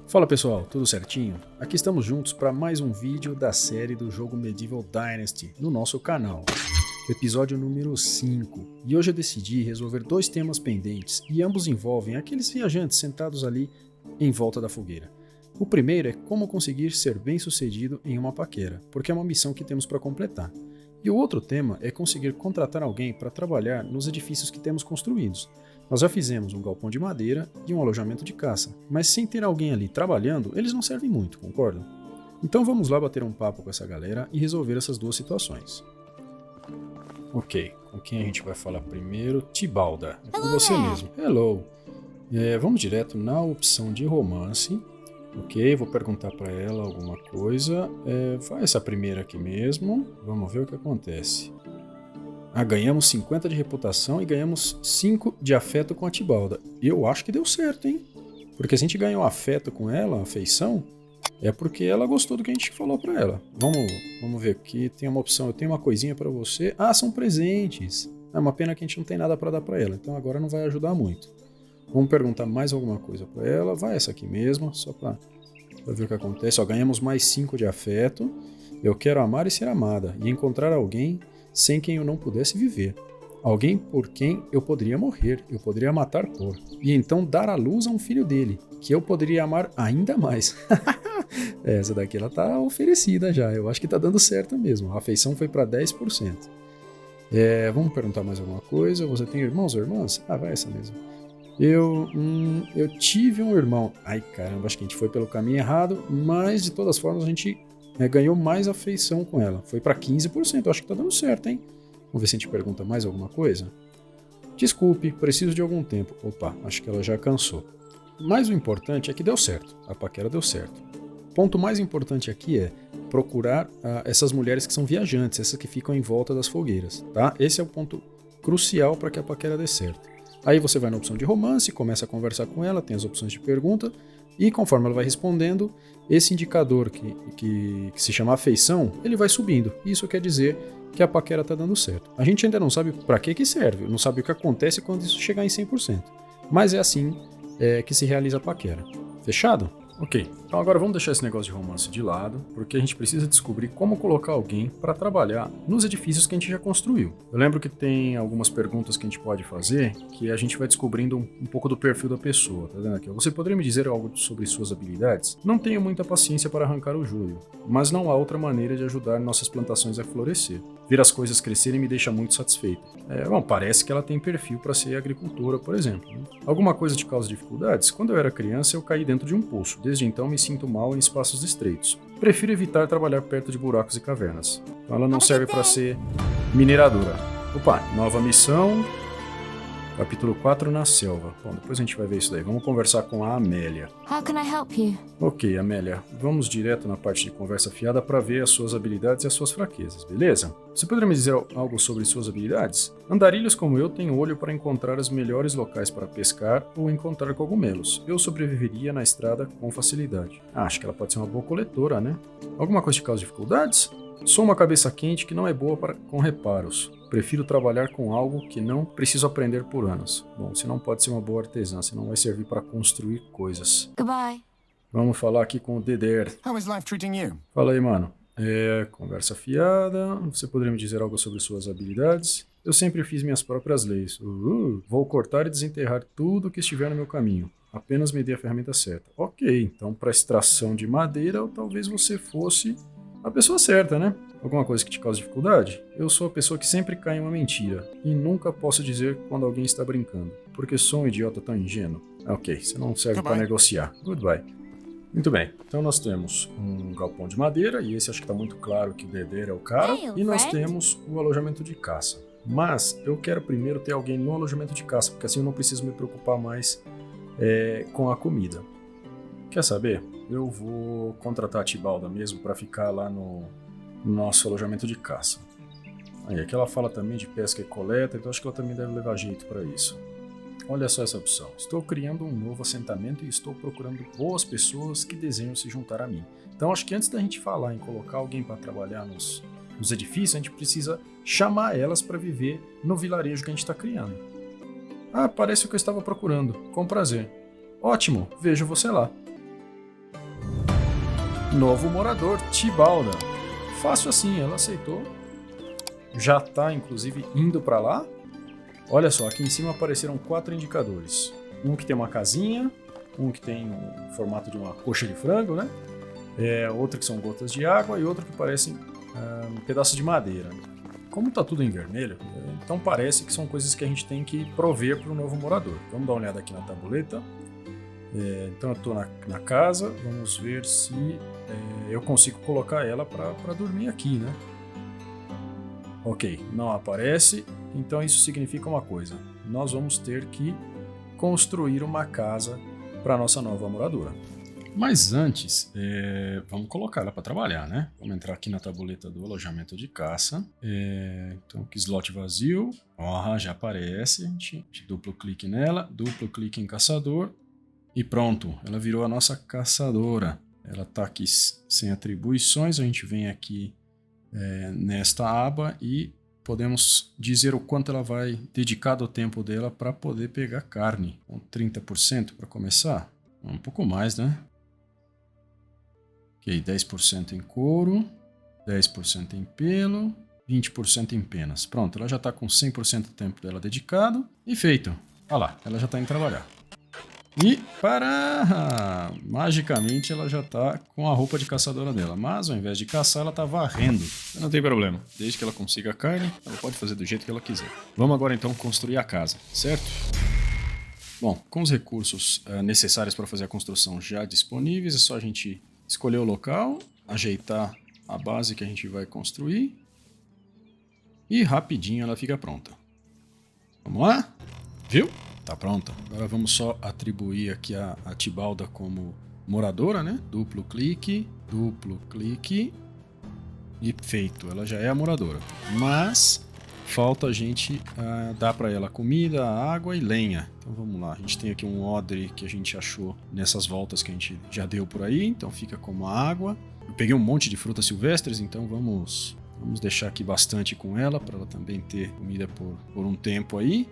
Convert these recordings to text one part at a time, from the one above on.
Fala pessoal, tudo certinho? Aqui estamos juntos para mais um vídeo da série do jogo Medieval Dynasty no nosso canal. Episódio número 5. E hoje eu decidi resolver dois temas pendentes e ambos envolvem aqueles viajantes sentados ali em volta da fogueira. O primeiro é como conseguir ser bem sucedido em uma paquera, porque é uma missão que temos para completar. E o outro tema é conseguir contratar alguém para trabalhar nos edifícios que temos construídos. Nós já fizemos um galpão de madeira e um alojamento de caça, mas sem ter alguém ali trabalhando, eles não servem muito, concordam? Então vamos lá bater um papo com essa galera e resolver essas duas situações. Ok, com quem a gente vai falar primeiro? Tibalda, é com você mesmo. Hello! Vamos direto na opção de romance. Ok, vou perguntar para ela alguma coisa. Vai essa primeira aqui mesmo, vamos ver o que acontece. Ganhamos 50 de reputação e ganhamos 5 de afeto com a Tibalda. Eu acho que deu certo, hein? Porque se a gente ganhou afeto com ela, afeição, é porque ela gostou do que a gente falou pra ela. Vamos ver aqui, tem uma opção, eu tenho uma coisinha pra você. São presentes. É uma pena que a gente não tem nada pra dar pra ela, então agora não vai ajudar muito. Vamos perguntar mais alguma coisa pra ela. Vai essa aqui mesmo, só pra ver o que acontece. Ganhamos mais 5 de afeto. Eu quero amar e ser amada, e encontrar alguém sem quem eu não pudesse viver. Alguém por quem eu poderia morrer, eu poderia matar por. E então dar à luz a um filho dele, que eu poderia amar ainda mais. Essa daqui ela tá oferecida já, eu acho que tá dando certo mesmo. A afeição foi para 10%. Vamos perguntar mais alguma coisa. Você tem irmãos ou irmãs? Vai essa mesmo. Eu tive um irmão. Ai caramba, acho que a gente foi pelo caminho errado, mas de todas formas a gente ganhou mais afeição com ela. Foi para 15%, acho que tá dando certo, hein? Vamos ver se a gente pergunta mais alguma coisa. Desculpe, preciso de algum tempo. Opa, acho que ela já cansou. Mas o importante é que deu certo. A paquera deu certo. O ponto mais importante aqui é procurar essas mulheres que são viajantes, essas que ficam em volta das fogueiras, tá? Esse é o ponto crucial para que a paquera dê certo. Aí você vai na opção de romance, começa a conversar com ela, tem as opções de pergunta, e conforme ela vai respondendo, esse indicador que se chama afeição, ele vai subindo. Isso quer dizer que a paquera está dando certo. A gente ainda não sabe para que serve, não sabe o que acontece quando isso chegar em 100%. Mas é assim que se realiza a paquera. Fechado? Ok, então agora vamos deixar esse negócio de romance de lado, porque a gente precisa descobrir como colocar alguém para trabalhar nos edifícios que a gente já construiu. Eu lembro que tem algumas perguntas que a gente pode fazer, que a gente vai descobrindo um pouco do perfil da pessoa, tá vendo aqui? Você poderia me dizer algo sobre suas habilidades? Não tenho muita paciência para arrancar o joio, mas não há outra maneira de ajudar nossas plantações a florescer. Ver as coisas crescerem me deixa muito satisfeito. Parece que ela tem perfil para ser agricultora, por exemplo. Né? Alguma coisa te causa dificuldades? Quando eu era criança, eu caí dentro de um poço. Desde então, me sinto mal em espaços estreitos. Prefiro evitar trabalhar perto de buracos e cavernas. Ela não serve para ser mineradora. Opa, nova missão. Capítulo 4 na selva. Bom, depois a gente vai ver isso daí. Vamos conversar com a Amélia. How can I help you? Ok, Amélia. Vamos direto na parte de conversa fiada para ver as suas habilidades e as suas fraquezas, beleza? Você poderia me dizer algo sobre suas habilidades? Andarilhos como eu têm olho para encontrar os melhores locais para pescar ou encontrar cogumelos. Eu sobreviveria na estrada com facilidade. Acho que ela pode ser uma boa coletora, né? Alguma coisa que causa dificuldades? Sou uma cabeça quente que não é boa com reparos. Prefiro trabalhar com algo que não preciso aprender por anos. Bom, você não pode ser uma boa artesã, você não vai servir para construir coisas. Goodbye. Vamos falar aqui com o Deder. How is life treating you? Fala aí, mano. Conversa fiada. Você poderia me dizer algo sobre suas habilidades? Eu sempre fiz minhas próprias leis. Vou cortar e desenterrar tudo que estiver no meu caminho. Apenas me dê a ferramenta certa. Ok, então para extração de madeira, talvez você fosse a pessoa certa, né? Alguma coisa que te causa dificuldade? Eu sou a pessoa que sempre cai em uma mentira e nunca posso dizer quando alguém está brincando, porque sou um idiota tão ingênuo. Ok, você não serve para negociar. Goodbye. Muito bem, então nós temos um galpão de madeira, e esse acho que está muito claro que o Deder é o cara, e nós temos o alojamento de caça. Mas eu quero primeiro ter alguém no alojamento de caça, porque assim eu não preciso me preocupar mais com a comida. Quer saber? Eu vou contratar a Tibalda mesmo para ficar lá no nosso alojamento de caça. Aí, aqui ela fala também de pesca e coleta, então acho que ela também deve levar jeito para isso. Olha só essa opção. Estou criando um novo assentamento e estou procurando boas pessoas que desejam se juntar a mim. Então acho que antes da gente falar em colocar alguém para trabalhar nos edifícios, a gente precisa chamar elas para viver no vilarejo que a gente está criando. Parece o que eu estava procurando. Com prazer. Ótimo, vejo você lá. novo morador, Tibalda. Fácil assim, ela aceitou. Já tá, inclusive, indo para lá. Olha só, aqui em cima apareceram 4 indicadores. Um que tem uma casinha, um que tem o formato de uma coxa de frango, né? Outro que são gotas de água e outro que parecem pedaços de madeira. Como tá tudo em vermelho, então parece que são coisas que a gente tem que prover para o novo morador. Vamos dar uma olhada aqui na tabuleta. Então eu estou na casa, vamos ver se eu consigo colocar ela para dormir aqui, né? Ok, não aparece, então isso significa uma coisa. Nós vamos ter que construir uma casa para nossa nova moradora. Mas antes, vamos colocar ela para trabalhar, né? Vamos entrar aqui na tabuleta do alojamento de caça. Então, que slot vazio. Já aparece. A gente duplo clique nela, duplo clique em caçador. E pronto, ela virou a nossa caçadora. Ela está aqui sem atribuições. A gente vem aqui nesta aba e podemos dizer o quanto ela vai dedicar do tempo dela para poder pegar carne. Com 30% para começar. Um pouco mais, né? Ok, 10% em couro, 10% em pelo, 20% em penas. Pronto, ela já está com 100% do tempo dela dedicado e feito. Olha lá, ela já está indo trabalhar. E, magicamente ela já está com a roupa de caçadora dela. Mas ao invés de caçar, ela está varrendo. Não tem problema, desde que ela consiga a carne, ela pode fazer do jeito que ela quiser. Vamos agora então construir a casa, certo? Bom, com os recursos necessários para fazer a construção já disponíveis, é só a gente escolher o local, ajeitar a base que a gente vai construir e rapidinho ela fica pronta. Vamos lá? Viu? Tá pronta. Agora vamos só atribuir aqui a Tibalda como moradora, né? Duplo clique e feito. Ela já é a moradora. Mas falta a gente dar para ela comida, água e lenha. Então vamos lá. A gente tem aqui um odre que a gente achou nessas voltas que a gente já deu por aí. Então fica como água. Eu peguei um monte de frutas silvestres, então vamos deixar aqui bastante com ela para ela também ter comida por um tempo aí.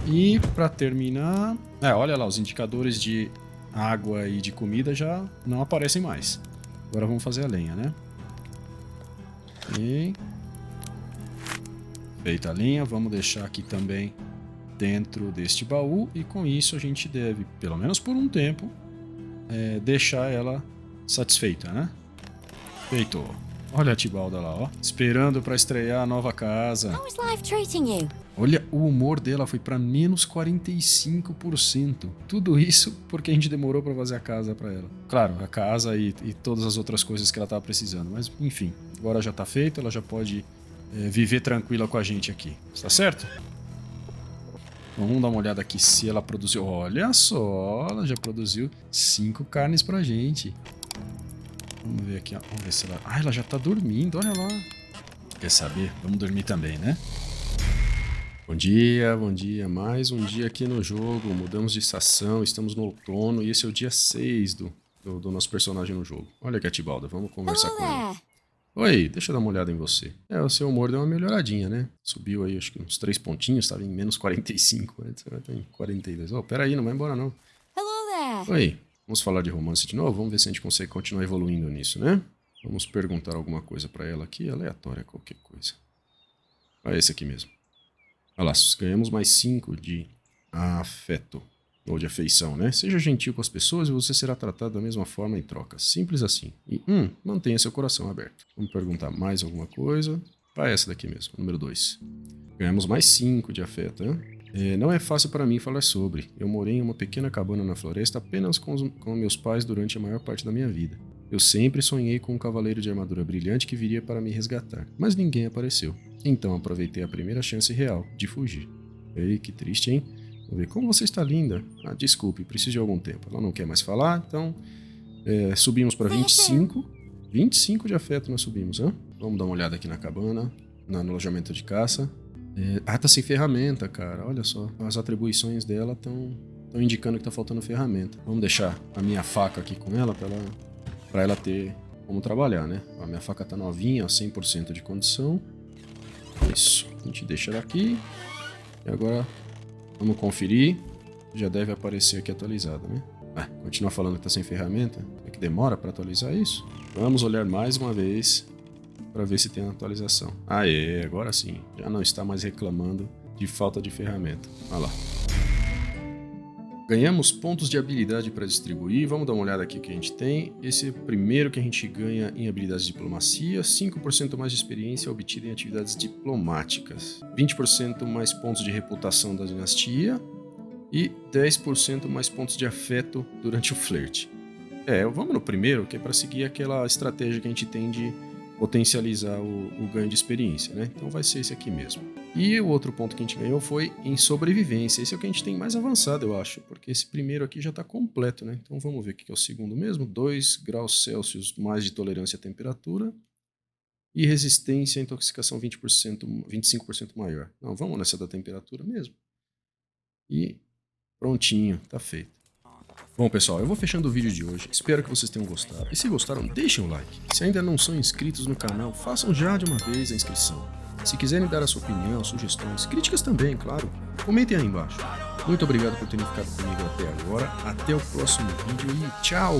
E para terminar... olha lá, os indicadores de água e de comida já não aparecem mais. Agora vamos fazer a lenha, né? E... feita a linha, vamos deixar aqui também dentro deste baú e com isso a gente deve, pelo menos por um tempo, deixar ela satisfeita, né? Feito. Olha a Tibalda lá, ó, esperando para estrear a nova casa. How is life treating you? Olha, o humor dela foi para menos 45%. Tudo isso porque a gente demorou para fazer a casa para ela. Claro, a casa e todas as outras coisas que ela estava precisando, mas enfim, agora já está feito, ela já pode viver tranquila com a gente aqui. Está certo? Vamos dar uma olhada aqui se ela produziu. Olha só, ela já produziu 5 carnes pra gente. Vamos ver aqui, ó. Vamos ver se ela... ela já tá dormindo, olha lá. Quer saber? Vamos dormir também, né? Bom dia. Mais um dia aqui no jogo. Mudamos de estação, estamos no outono e esse é o dia 6 do nosso personagem no jogo. Olha aqui a Tibalda, vamos conversar com ela. Oi, deixa eu dar uma olhada em você. O seu humor deu uma melhoradinha, né? Subiu aí, acho que uns 3 pontinhos, estava em menos 45, né? Você vai estar em 42. Pera aí, não vai embora não. Hello there. Oi, vamos falar de romance de novo? Vamos ver se a gente consegue continuar evoluindo nisso, né? Vamos perguntar alguma coisa pra ela aqui, aleatória, qualquer coisa. Esse aqui mesmo. Olha lá, ganhamos mais 5 de afeto. Ou de afeição, né? Seja gentil com as pessoas e você será tratado da mesma forma em troca. Simples assim. E, mantenha seu coração aberto. Vamos perguntar mais alguma coisa. Essa daqui mesmo, número 2. Ganhamos mais 5 de afeto, né? Não é fácil para mim falar sobre. Eu morei em uma pequena cabana na floresta apenas com meus pais durante a maior parte da minha vida. Eu sempre sonhei com um cavaleiro de armadura brilhante que viria para me resgatar, mas ninguém apareceu. Então aproveitei a primeira chance real de fugir. Ei, que triste, hein? Vamos ver como você está linda. Desculpe, preciso de algum tempo. Ela não quer mais falar, então subimos para 25. 25 de afeto nós subimos, hein? Vamos dar uma olhada aqui na cabana, no alojamento de caça. Tá sem ferramenta, cara. Olha só, as atribuições dela estão indicando que tá faltando ferramenta. Vamos deixar a minha faca aqui com ela para ela ter como trabalhar, né? A minha faca tá novinha, 100% de condição. Isso, a gente deixa ela aqui. E agora... vamos conferir. Já deve aparecer aqui atualizado, né? Continua falando que está sem ferramenta. É que demora para atualizar isso? Vamos olhar mais uma vez para ver se tem atualização. Aê, agora sim. Já não está mais reclamando de falta de ferramenta. Olha lá. Ganhamos pontos de habilidade para distribuir. Vamos dar uma olhada aqui o que a gente tem. Esse é o primeiro que a gente ganha em habilidades de diplomacia. 5% mais de experiência obtida em atividades diplomáticas. 20% mais pontos de reputação da dinastia. E 10% mais pontos de afeto durante o flerte. Vamos no primeiro, que é para seguir aquela estratégia que a gente tem de potencializar o ganho de experiência, né? Então vai ser esse aqui mesmo. E o outro ponto que a gente ganhou foi em sobrevivência. Esse é o que a gente tem mais avançado, eu acho, porque esse primeiro aqui já está completo, né? Então vamos ver o que é o segundo mesmo. 2 graus Celsius mais de tolerância à temperatura e resistência à intoxicação 25% maior. Não, vamos nessa da temperatura mesmo. E prontinho, tá feito. Bom, pessoal, eu vou fechando o vídeo de hoje. Espero que vocês tenham gostado. E se gostaram, deixem um like. Se ainda não são inscritos no canal, façam já de uma vez a inscrição. Se quiserem dar a sua opinião, sugestões, críticas também, claro, comentem aí embaixo. Muito obrigado por terem ficado comigo até agora. Até o próximo vídeo e tchau!